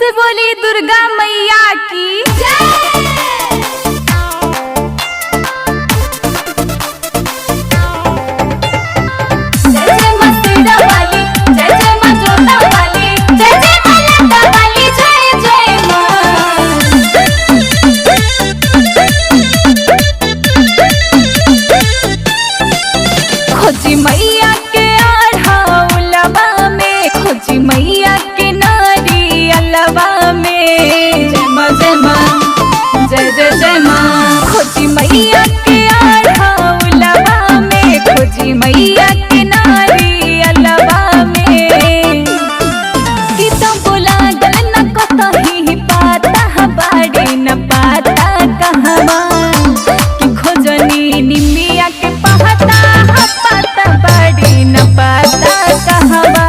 से बोली दुर्गा मैया की जय। जय जय मां सीता वाली, जय जय मां जोता वाली, जय जय मां लता वाली, जय जय मां। खोजी मैया के आढ़ाउलवा में, खोजी मैया के नारी अलवा में। जय मां जय मां, जय जय जय मां। खोजी मैया के आढ़ाउलवा में, खोजी मैया के नारी अलवा में। कितो बोला गल न कतही पाता बाड़ी न पाता कहवा, कि खोजनी निमिया के पहता पाता बाड़ी न पाता कहवा,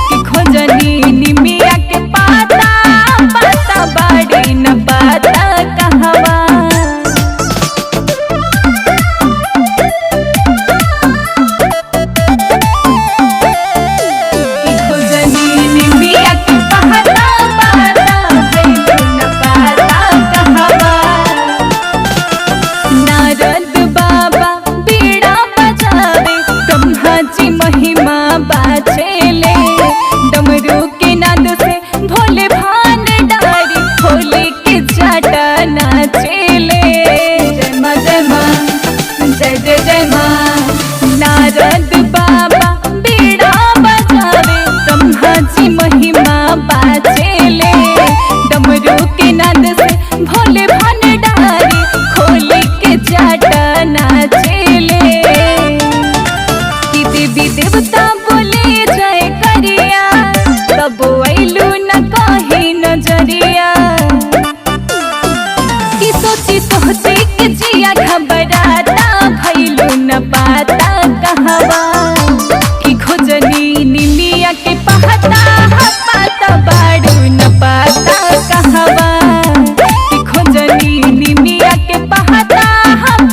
कि खोजनी निमिया के पाता पाता बाड़ी न पाता कहवा। महिमा बाचेले डमरू के नाद से भोले भान डारी खोले के जाटा नाचेले। जय मां जय मां, जय जय जय मां। नारद बाबा बीड़ा बजावे ब्रह्मा जी महिमा बाचेले डमरू के नाद से भोले भान डारी खोले के जाटा नाचेले। देवी देवता बोले जय करिया तब ऐलू न कहीं नजरिया, कि सोची सोची के जिया घबराता भैलू न पाता कहवा, कि खोजनी निमिया के पहता पाता बाड़ू न पाता कहवा, कि खोजनी निमिया के पहता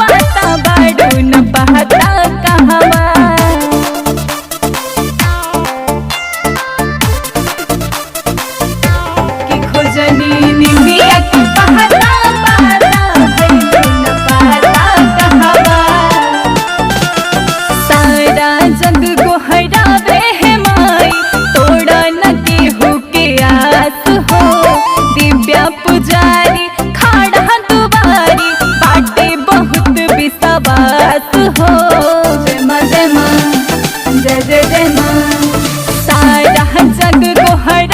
पाता बाड़ू न पाता कहवा। खोजनी निमिया के पहता पाता भैलू न पाता कहवा। सारा जग गोहरावे है माई तोड़ा न केहू के आस हो, दिव्या पुजारी खाड़ा दुबारी बाटे बहुत विश्वास हो। जय मां जय मां, जय जय जय मां। सारा जग गोहरा